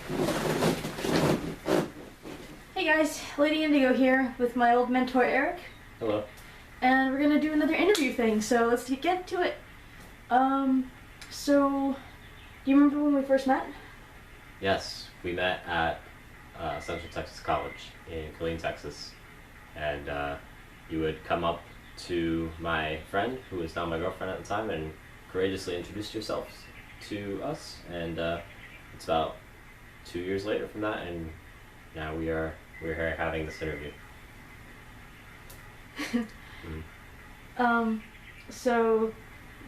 Hey guys, Lady Indigo here with my old mentor Eric. Hello. And we're gonna do another interview thing, so let's get to it. So, do you remember when we first met? Yes, we met at Central Texas College in Killeen, Texas, and you would come up to my friend, who was now my girlfriend at the time, and courageously introduced yourselves to us. And it's about 2 years later from that, and now we're here having this interview. So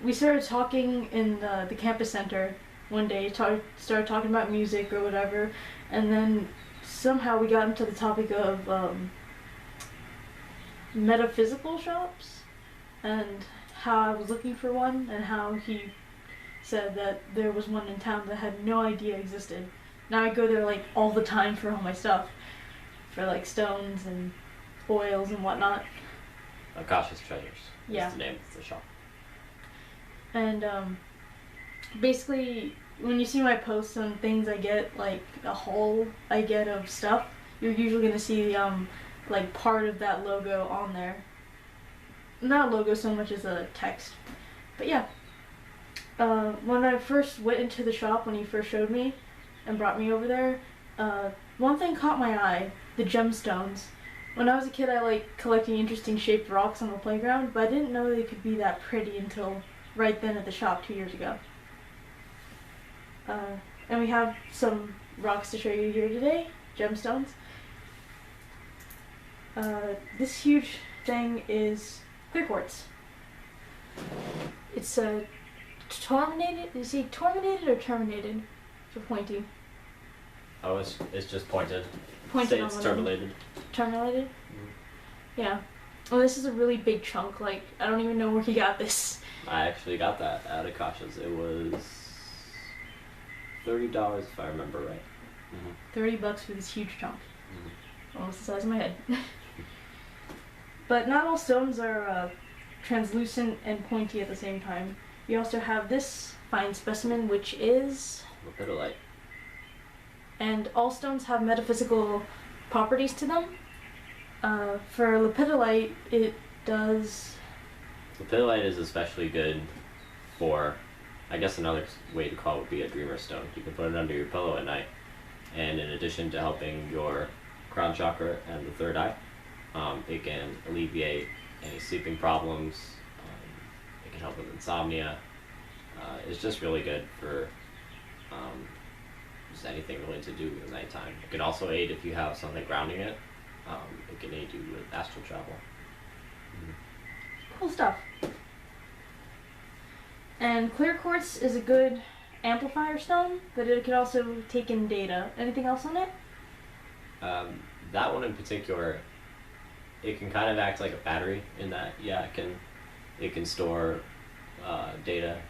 we started talking in the campus center one day, started talking about music or whatever, and then somehow we got into the topic of metaphysical shops and how I was looking for one and how he said that there was one in town that I had no idea existed. Now I go there like all the time for all my stuff, for like stones and oils and whatnot. Akasha's Treasures Yeah. is the name of the shop. And basically, when you see my posts on things I get, like a haul I get of stuff, you're usually gonna see like part of that logo on there. Not a logo so much as a text. But yeah. When I first went into the shop, when he first showed me and brought me over there, one thing caught my eye: the gemstones. When I was a kid, I liked collecting interesting shaped rocks on the playground, but I didn't know they could be that pretty until right then at the shop 2 years ago. And we have some rocks to show you here today, gemstones. This huge thing is clear quartz. It's terminated. You see, terminated or terminated for pointy? Oh, it's just pointed. Pointed Say on it's one of them. terminated. Terminated? Yeah. Well, this is a really big chunk. Like, I don't even know where he got this. I actually got that at Akasha's. It was $30 if I remember right. $30 for this huge chunk. Almost the size of my head. But not all stones are translucent and pointy at the same time. We also have this fine specimen, which is Lepidolite. and all stones have metaphysical properties to them. For lepidolite, it does. Lepidolite is especially good for, I guess another way to call it would be a dreamer stone. You can put it under your pillow at night, and in addition to helping your crown chakra and the third eye, it can alleviate any sleeping problems. It can help with insomnia. It's just really good for just anything really to do at nighttime. It can also aid if you have something grounding it. It can aid you with astral travel. Cool stuff. And clear quartz is a good amplifier stone, but it could also take in data. Anything else on it? That one in particular, it can kind of act like a battery in that, yeah, it can store data,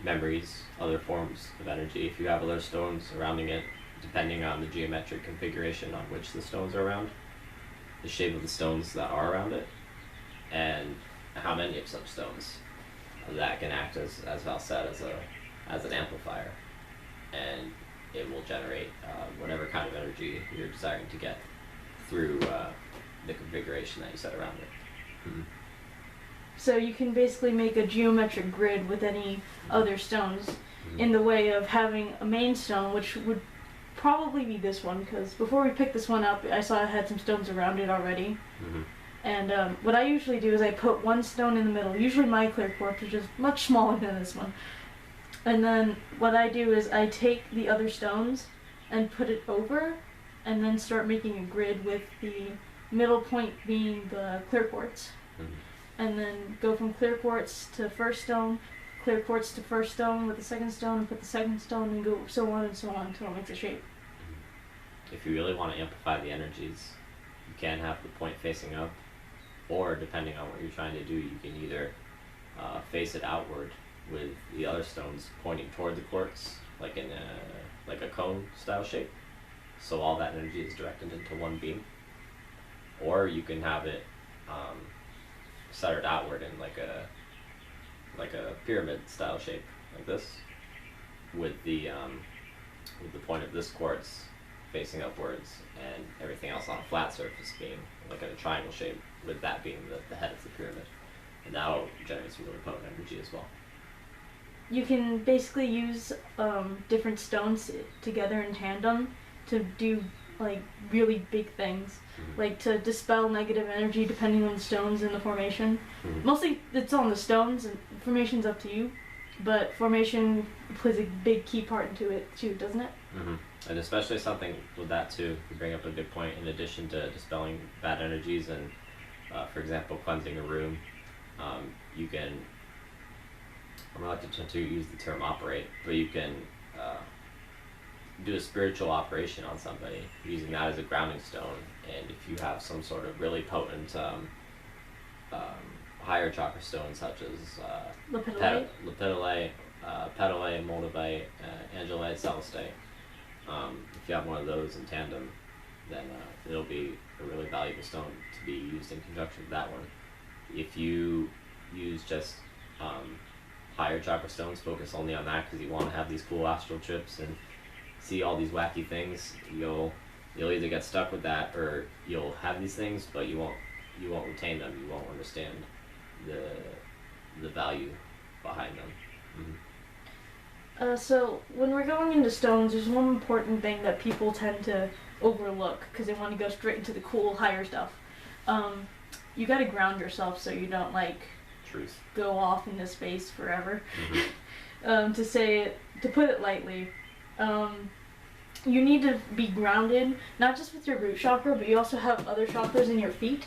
memories, other forms of energy. If you have other stones surrounding it, depending on the geometric configuration on which the stones are around, the shape of the stones that are around it, and how many of such stones, that can act as Val said, as an amplifier, and it will generate whatever kind of energy you're desiring to get through the configuration that you set around it. So you can basically make a geometric grid with any other stones in the way of having a main stone, which would probably be this one, because before we picked this one up, I saw it had some stones around it already. And what I usually do is I put one stone in the middle, usually my clear quartz, which is much smaller than this one. And then what I do is I take the other stones and put it over, and then start making a grid with the middle point being the clear quartz. And then go from clear quartz to first stone, clear quartz to first stone with the second stone, and put the second stone, and go so on until it makes a shape. If you really want to amplify the energies, you can have the point facing up, or depending on what you're trying to do, you can either face it outward with the other stones pointing toward the quartz, like in a cone style shape, so all that energy is directed into one beam. Or you can have it centered outward in like a pyramid style shape, like this, with the with the point of this quartz facing upwards and everything else on a flat surface being like in a triangle shape, with that being the head of the pyramid. And that generates some really potent energy as well. You can basically use different stones together in tandem to do like really big things, like to dispel negative energy depending on the stones in the formation. Mostly it's on the stones, and formation's up to you, but formation plays a big key part into it too, doesn't it? And especially something with that too, you bring up a good point. In addition to dispelling bad energies and, for example, cleansing a room, you can, I'm reluctant to use the term operate, but you can do a spiritual operation on somebody using that as a grounding stone. And if you have some sort of really potent higher chakra stone, such as lepidolite, pedalite, moldavite, enjoi, celestite, if you have one of those in tandem, then it'll be a really valuable stone to be used in conjunction with that one. If you use just higher chakra stones, focus only on that because you want to have these cool astral trips and see all these wacky things, you'll either get stuck with that, or you'll have these things but you won't retain them. You won't understand the value behind them. So when we're going into stones, there's one important thing that people tend to overlook because they want to go straight into the cool higher stuff. You got to ground yourself so you don't like Truth. Go off into space forever. To put it lightly, you need to be grounded, not just with your root chakra, but you also have other chakras in your feet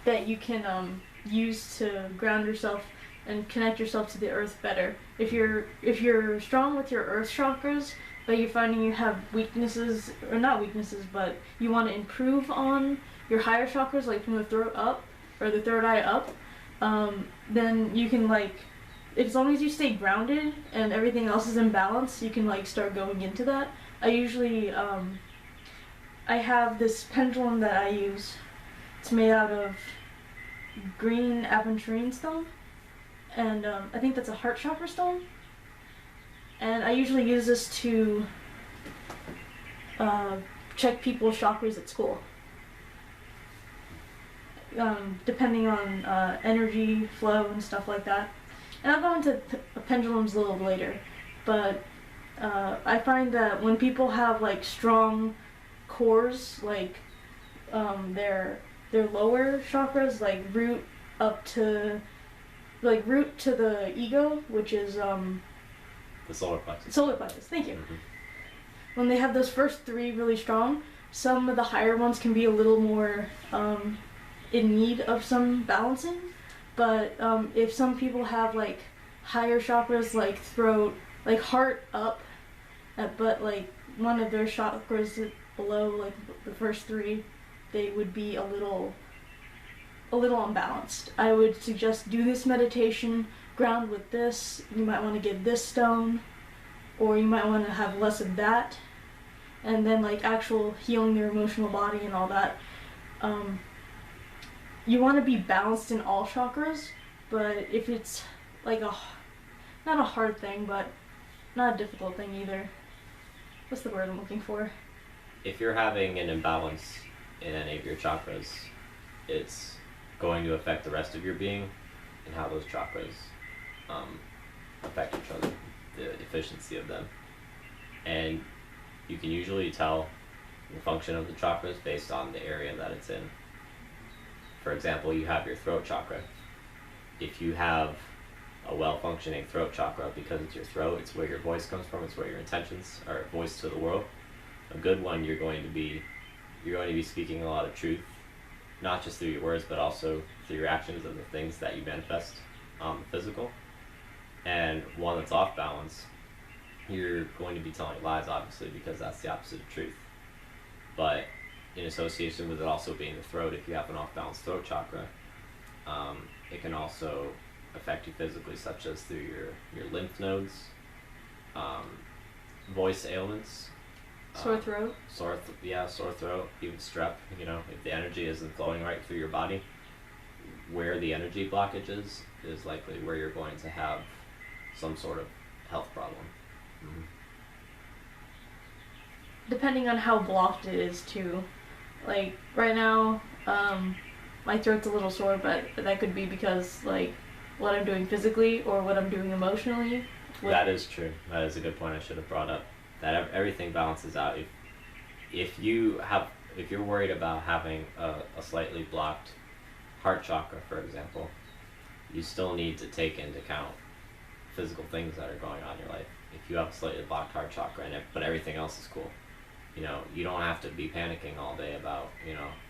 that you can use to ground yourself and connect yourself to the earth better. If you're strong with your earth chakras, but you're finding you have weaknesses, or not weaknesses, but you want to improve on your higher chakras, like from the throat up, or the third eye up, then you can as long as you stay grounded and everything else is in balance, you can start going into that. I usually, I have this pendulum that I use. It's made out of green aventurine stone, and I think that's a heart chakra stone. And I usually use this to check people's chakras at school. Depending on energy flow and stuff like that. And I'll go into pendulums a little later, but I find that when people have strong cores, their lower chakras, root to the ego, which is the solar plexus. Solar plexus. Thank you. When they have those first three really strong, some of the higher ones can be a little more in need of some balancing. But if some people have higher chakras, like throat, heart up, but one of their chakras below the first three, they would be a little unbalanced. I would suggest do this meditation, ground with this. You might want to get this stone, or you might want to have less of that, and then actual healing their emotional body and all that. You want to be balanced in all chakras, but if it's not a hard thing, but not a difficult thing either. What's the word I'm looking for? If you're having an imbalance in any of your chakras, it's going to affect the rest of your being and how those chakras affect each other, the efficiency of them. And you can usually tell the function of the chakras based on the area that it's in. For example, you have your throat chakra. If you have a well-functioning throat chakra, because it's your throat, it's where your voice comes from, it's where your intentions are voiced to the world. A good one, you're going to be speaking a lot of truth, not just through your words, but also through your actions and the things that you manifest on the physical. And one that's off balance, you're going to be telling lies, obviously, because that's the opposite of truth. But in association with it also being the throat, if you have an off-balance throat chakra, it can also affect you physically, such as through your lymph nodes, voice ailments, sore throat, sore throat, even strep. If the energy isn't flowing right through your body, where the energy blockage is likely where you're going to have some sort of health problem. depending on how blocked it is too. Like right now, my throat's a little sore, but that could be because like what I'm doing physically or what I'm doing emotionally. That is true. That is a good point I should have brought up. That everything balances out. If you're worried about having a slightly blocked heart chakra, for example, you still need to take into account physical things that are going on in your life. If you have a slightly blocked heart chakra, but everything else is cool, you don't have to be panicking all day about,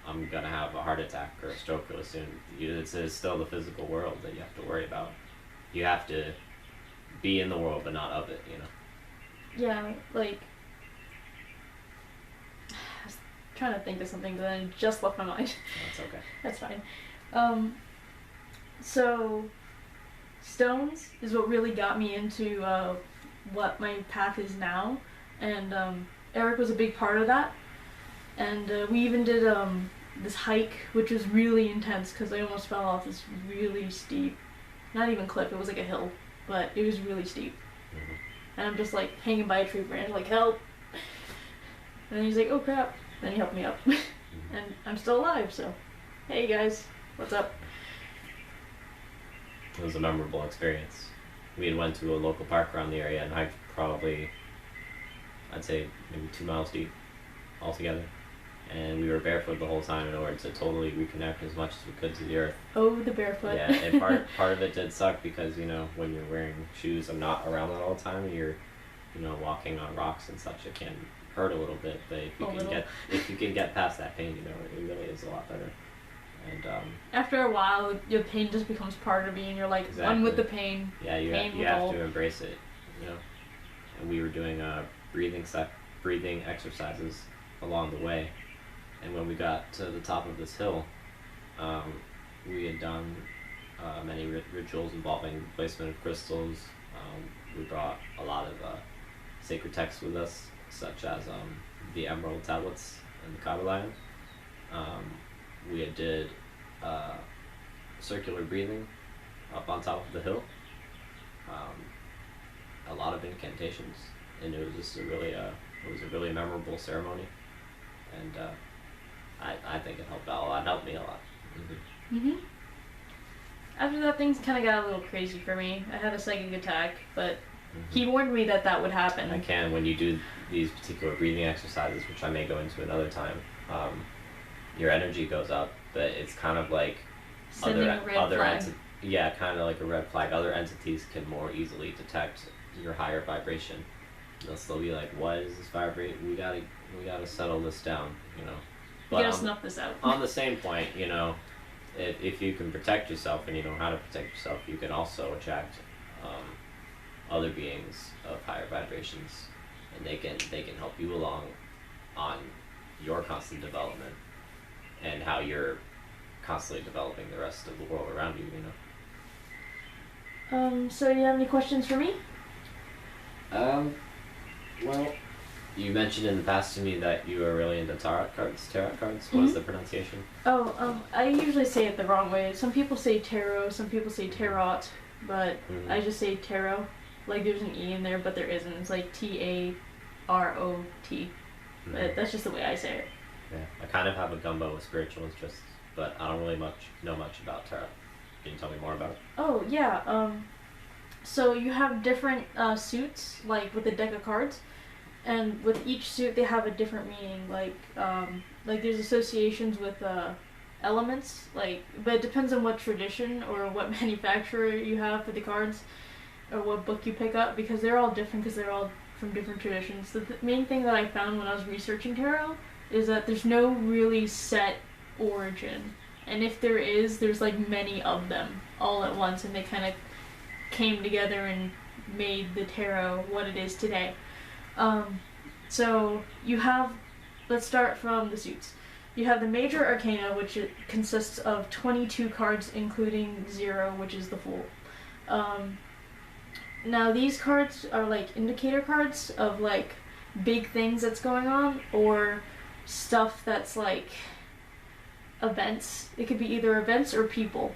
I'm gonna have a heart attack or a stroke really soon. It's still the physical world that you have to worry about. You have to be in the world, but not of it. Yeah, like I was trying to think of something, but then it just left my mind. That's okay. That's fine. So stones is what really got me into what my path is now, and Eric was a big part of that. And we even did this hike, which was really intense because I almost fell off this really steep, not even cliff, it was like a hill, but it was really steep. Mm-hmm. And I'm just like hanging by a tree branch, like help. And then he's like, oh crap. Then he helped me up. Mm-hmm. And I'm still alive, so hey guys, what's up? It was a memorable experience. We had went to a local park around the area and hiked probably, I'd say maybe 2 miles deep altogether. And we were barefoot the whole time in order to totally reconnect as much as we could to the earth. Oh, the barefoot. Yeah, and part of it did suck because, when you're wearing shoes and not around it all the time, and you're, walking on rocks and such, it can hurt a little bit. But if you can get past that pain, it really is a lot better. And after a while, your pain just becomes part of you, and you're like one with the pain. Yeah, you have to embrace it, And we were doing breathing exercises along the way, and when we got to the top of this hill, we had done many rituals involving the placement of crystals. We brought a lot of sacred texts with us, such as the emerald tablets and the Kabbalah. We had did circular breathing up on top of the hill, a lot of incantations, and it was just a really memorable ceremony, and I think it helped out a lot. It helped me a lot. Mhm. After that, things kind of got a little crazy for me. I had a psychic attack, but he warned me that would happen. When you do these particular breathing exercises, which I may go into another time, your energy goes up, but it's kind of like Sending a red flag. Kind of like a red flag. Other entities can more easily detect your higher vibration. They'll still be like, "What is this vibration? We gotta settle this down," We gotta snuff this out. On the same point, if you can protect yourself and you know how to protect yourself, you can also attract other beings of higher vibrations, and they can help you along on your constant development and how you're constantly developing the rest of the world around you. So you have any questions for me? Well, you mentioned in the past to me that you are really into tarot cards. What is the pronunciation? I usually say it the wrong way. Some people say tarot, some people say tarot, but I just say tarot. Like there's an E in there, but there isn't. It's like Tarot. But that's just the way I say it. Yeah, I kind of have a gumbo with spiritual interests, but I don't really know much about tarot. Can you tell me more about it? Oh yeah. So you have different suits, like with a deck of cards, and with each suit they have a different meaning. Like there's associations with elements, but it depends on what tradition or what manufacturer you have for the cards, or what book you pick up, because they're all different because they're all from different traditions. The main thing that I found when I was researching tarot is that there's no really set origin, and if there is, there's like many of them all at once, and they kind of came together and made the tarot what it is today. So you have, let's start from the suits. You have the major arcana, which consists of 22 cards, including 0, which is the Fool. Now these cards are like indicator cards of like big things that's going on, or stuff that's like events. It could be either events or people,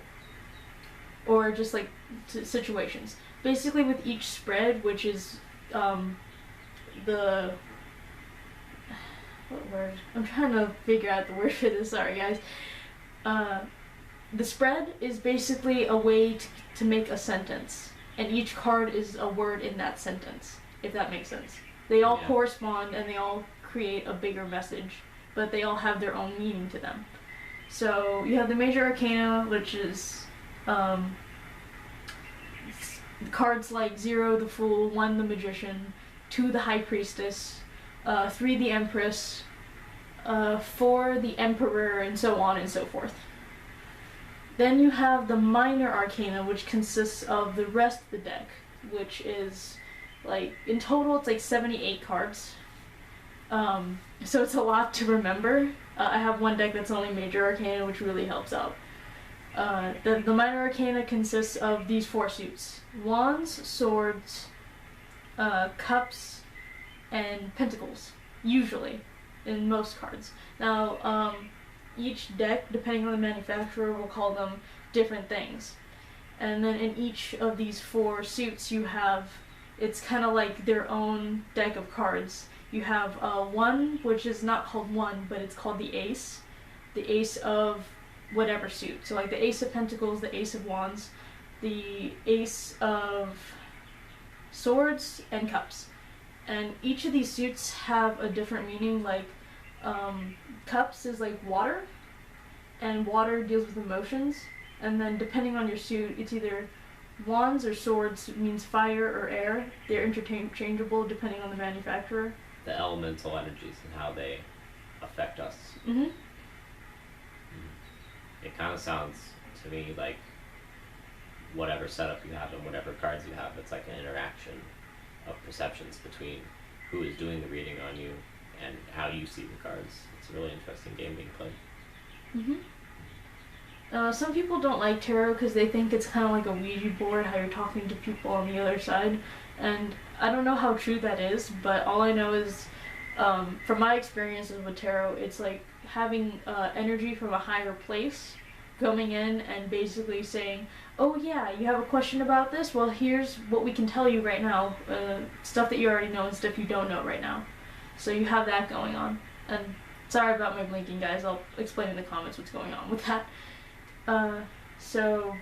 or just like situations. Basically with each spread, which is the what word? I'm trying to figure out the word for this. Sorry, guys. The spread is basically a way to make a sentence, and each card is a word in that sentence, if that makes sense. They all correspond and they all create a bigger message, but they all have their own meaning to them. So you have the major arcana, which is cards like 0, the Fool, 1, the Magician, 2, the High Priestess, 3, the Empress, 4, the Emperor, and so on and so forth. Then you have the minor arcana, which consists of the rest of the deck, which is like, in total it's like 78 cards. So it's a lot to remember. I have one deck that's only major arcana, which really helps out. The minor arcana consists of these 4 suits: wands, swords, cups, and pentacles, usually, in most cards. Now, each deck, depending on the manufacturer, will call them different things. And then in each of these 4 suits you have, it's kind of like their own deck of cards. You have one, which is not called one, but it's called the ace of whatever suit. So like the ace of pentacles, the ace of wands, the ace of swords, and cups. And each of these suits have a different meaning. Like cups is like water, and water deals with emotions. And then depending on your suit, it's either wands or swords means fire or air. They're interchangeable depending on the manufacturer. The elemental energies and how they affect us. Mm-hmm. It kind of sounds to me like whatever setup you have and whatever cards you have, it's like an interaction of perceptions between who is doing the reading on you and how you see the cards. It's a really interesting game being played. Mm-hmm. Some people don't like tarot because they think it's kind of like a Ouija board, how you're talking to people on the other side. And I don't know how true that is, but all I know is, from my experiences with tarot, it's like having energy from a higher place coming in and basically saying, oh yeah, you have a question about this? Well, here's what we can tell you right now. Stuff that you already know and stuff you don't know right now. So you have that going on. And sorry about my blinking, guys. I'll explain in the comments what's going on with that. So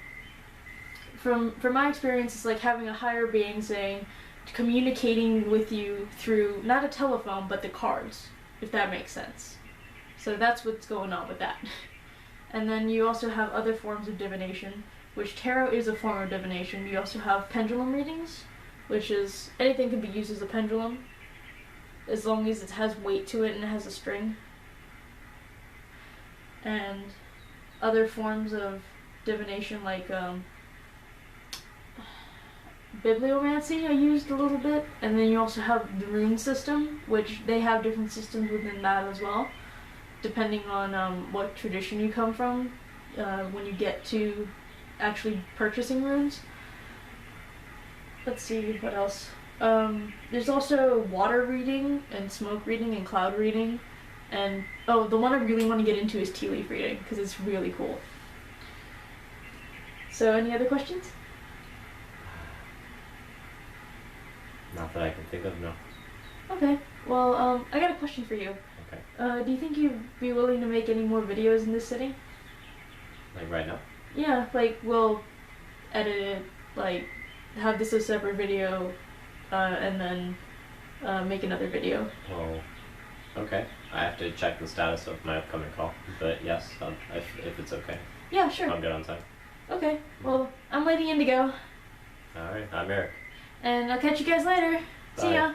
from my experience, it's like having a higher being saying, communicating with you through not a telephone but the cards, if that makes sense. So that's what's going on with that. And then you also have other forms of divination, which tarot is a form of divination. You also have pendulum readings, which is anything can be used as a pendulum as long as it has weight to it and it has a string. And other forms of divination like bibliomancy I used a little bit, and then you also have the rune system, which they have different systems within that as well, depending on what tradition you come from when you get to actually purchasing runes. Let's see, what else? There's also water reading and smoke reading and cloud reading, and oh, the one I really want to get into is tea leaf reading because it's really cool. So any other questions? Not that I can think of, no. Okay, well, I got a question for you. Okay. Do you think you'd be willing to make any more videos in this city? Like right now? Yeah, like we'll edit it, like have this a separate video, and then make another video. Oh, okay. I have to check the status of my upcoming call, but yes, if it's okay. Yeah, sure. I'm good on time. Okay, well, I'm Lady Indigo. Alright, I'm Eric. And I'll catch you guys later. Bye. See ya.